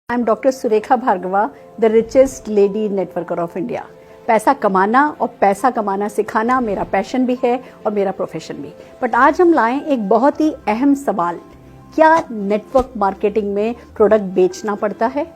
I am doctor Surekha Bhargava, the richest lady networker of India. पैसा कमाना और पैसा कमाना सिखाना मेरा पैशन भी है और मेरा प्रोफेशन भी। बट आज हम लाएं एक बहुत ही अहम सवाल, क्या नेटवर्क मार्केटिंग में प्रोडक्ट बेचना पड़ता है?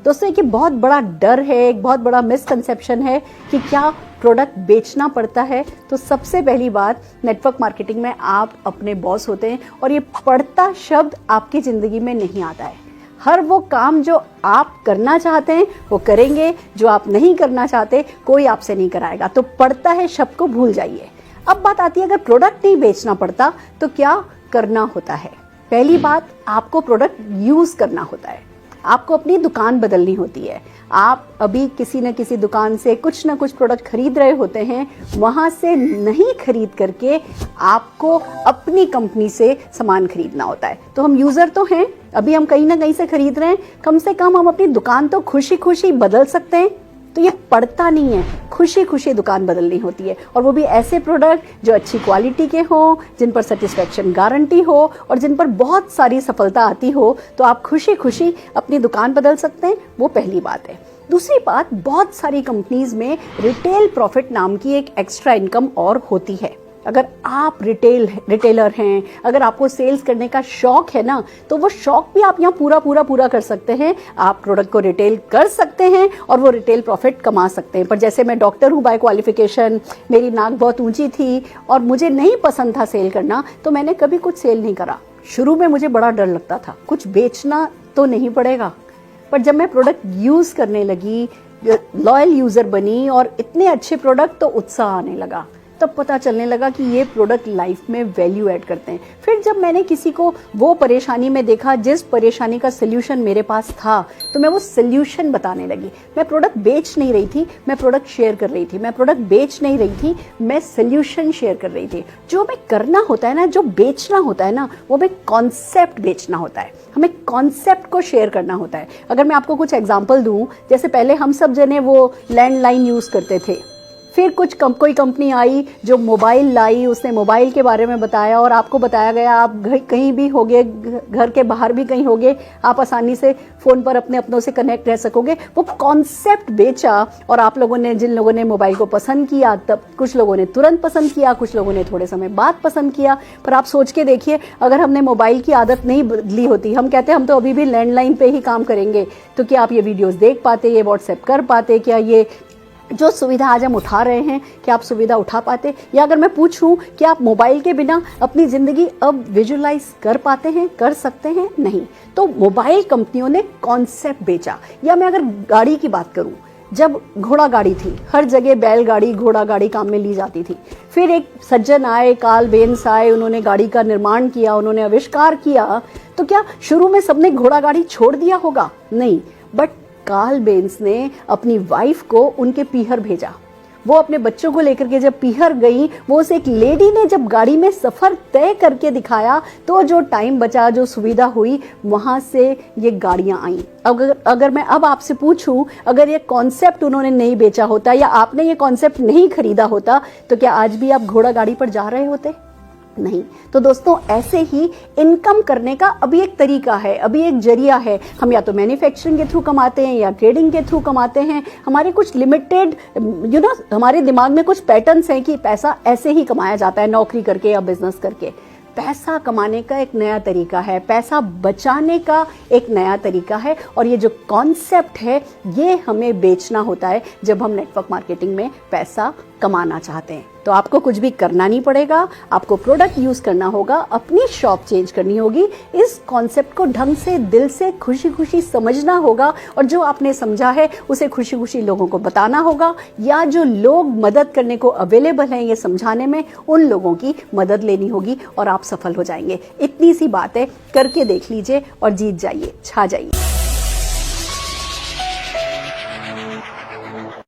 दोस्तों, एक बहुत बड़ा डर है, एक बहुत बड़ा मिसकंसेप्शन है कि क्या प्रोडक्ट बेचना पड़ता है। तो सबसे पहली बात, नेटवर्क मार्केटिंग में आप अपने बॉस होते हैं और ये पड़ता शब्द आपकी ज़िंदगी में नहीं आता है। हर वो काम जो आप करना चाहते हैं वो करेंगे, जो आप नहीं करना चाहते कोई आपसे नहीं कराएगा। तो पड़ता है शब्द को भूल जाइए। अब बात आती है, अगर प्रोडक्ट नहीं बेचना पड़ता तो क्या करना होता है? पहली बात, आपको प्रोडक्ट यूज़ करना होता है। आपको अपनी दुकान बदलनी होती है। आप अभी किसी न किसी दुकान से कुछ ना कुछ प्रोडक्ट खरीद रहे होते हैं, वहाँ से नहीं खरीद करके आपको अपनी कंपनी से सामान खरीदना होता है। तो हम यूज़र तो हैं, अभी हम कहीं ना कहीं से खरीद रहे हैं, कम से कम हम अपनी दुकान तो खुशी खुशी बदल सकते हैं। तो ये पड़ता नहीं है, खुशी खुशी दुकान बदलनी होती है, और वो भी ऐसे प्रोडक्ट जो अच्छी क्वालिटी के हों, जिन पर सेटिस्फैक्शन गारंटी हो और जिन पर बहुत सारी सफलता आती हो। तो आप खुशी खुशी अपनी दुकान बदल सकते हैं। वो पहली बात है। दूसरी बात, बहुत सारी कंपनीज में रिटेल प्रॉफिट नाम की एक एक्स्ट्रा इनकम और होती है। अगर आप रिटेलर हैं, अगर आपको सेल्स करने का शौक है ना, तो वो शौक भी आप यहाँ पूरा कर सकते हैं। आप प्रोडक्ट को रिटेल कर सकते हैं और वो रिटेल प्रॉफिट कमा सकते हैं। पर जैसे मैं डॉक्टर हूँ बाय क्वालिफिकेशन, मेरी नाक बहुत ऊंची थी और मुझे नहीं पसंद था सेल करना, तो मैंने कभी कुछ सेल नहीं करा। शुरू में मुझे बड़ा डर लगता था, कुछ बेचना तो नहीं पड़ेगा। पर जब मैं प्रोडक्ट यूज़ करने लगी, लॉयल यूज़र बनी और इतने अच्छे प्रोडक्ट, तो उत्साह आने लगा। तब पता चलने लगा कि ये प्रोडक्ट लाइफ में वैल्यू ऐड करते हैं। फिर जब मैंने किसी को वो परेशानी में देखा जिस परेशानी का सल्यूशन मेरे पास था, तो मैं वो सल्यूशन बताने लगी। मैं प्रोडक्ट बेच नहीं रही थी, मैं प्रोडक्ट शेयर कर रही थी। मैं प्रोडक्ट बेच नहीं रही थी, मैं सल्यूशन शेयर कर रही थी। जो हमें करना होता है ना, जो बेचना होता है ना, वो हमें कॉन्सेप्ट बेचना होता है। हमें कॉन्सेप्ट को शेयर करना होता है। अगर मैं आपको कुछ एग्जाम्पल दूं, जैसे पहले हम सब जने वो लैंडलाइन यूज़ करते थे, फिर कोई कंपनी आई जो मोबाइल लाई, उसने मोबाइल के बारे में बताया और आपको बताया गया आप कहीं भी होगे, घर के बाहर भी कहीं होगे, आप आसानी से फ़ोन पर अपने अपनों से कनेक्ट रह सकोगे। वो कॉन्सेप्ट बेचा और आप लोगों ने, जिन लोगों ने मोबाइल को पसंद किया, तब कुछ लोगों ने तुरंत पसंद किया, कुछ लोगों ने थोड़े समय बाद पसंद किया। पर आप सोच के देखिए, अगर हमने मोबाइल की आदत नहीं बदली होती, हम कहते हैं हम तो अभी भी लैंडलाइन पे ही काम करेंगे, तो क्या आप ये वीडियोज़ देख पाते, ये व्हाट्सएप कर पाते, क्या ये जो सुविधा आज हम उठा रहे हैं, क्या आप सुविधा उठा पाते? या अगर मैं पूछूं कि आप मोबाइल के बिना अपनी ज़िंदगी अब विजुलाइज कर पाते हैं, कर सकते हैं? नहीं। तो मोबाइल कंपनियों ने कॉन्सेप्ट बेचा। या मैं अगर गाड़ी की बात करूं, जब घोड़ा गाड़ी थी, हर जगह बैलगाड़ी, घोड़ा गाड़ी काम में ली जाती थी। फिर एक सज्जन आए, कार्ल बेंस आए, उन्होंने गाड़ी का निर्माण किया, उन्होंने आविष्कार किया। तो क्या शुरू में सबने घोड़ा गाड़ी छोड़ दिया होगा? नहीं। बट कार्ल बेंस ने अपनी वाइफ को उनके पीहर भेजा। वो अपने बच्चों को लेकर के जब पीहर गई, वो उस एक लेडी ने जब गाड़ी में सफ़र तय करके दिखाया, तो जो टाइम बचा, जो सुविधा हुई, वहाँ से ये गाड़ियाँ आई। अगर मैं अब आपसे पूछूं, अगर ये कॉन्सेप्ट उन्होंने नहीं बेचा होता या आपने ये कॉन्सेप्ट नहीं खरीदा होता, तो क्या आज भी आप घोड़ा गाड़ी पर जा रहे होते? नहीं। तो दोस्तों, ऐसे ही इनकम करने का अभी एक तरीका है, अभी एक जरिया है। हम या तो मैन्युफैक्चरिंग के थ्रू कमाते हैं या ट्रेडिंग के थ्रू कमाते हैं। हमारे कुछ लिमिटेड हमारे दिमाग में कुछ पैटर्न्स हैं कि पैसा ऐसे ही कमाया जाता है, नौकरी करके या बिजनेस करके। पैसा कमाने का एक नया तरीका है, पैसा बचाने का एक नया तरीका है, और ये जो कॉन्सेप्ट है ये हमें बेचना होता है जब हम नेटवर्क मार्केटिंग में पैसा कमाना चाहते हैं। तो आपको कुछ भी करना नहीं पड़ेगा, आपको प्रोडक्ट यूज करना होगा, अपनी शॉप चेंज करनी होगी, इस कॉन्सेप्ट को ढंग से, दिल से, खुशी खुशी समझना होगा, और जो आपने समझा है उसे खुशी खुशी लोगों को बताना होगा, या जो लोग मदद करने को अवेलेबल हैं ये समझाने में, उन लोगों की मदद लेनी होगी और आप सफल हो जाएंगे। इतनी सी बात है, करके देख लीजिए और जीत जाइए, छा जाइए।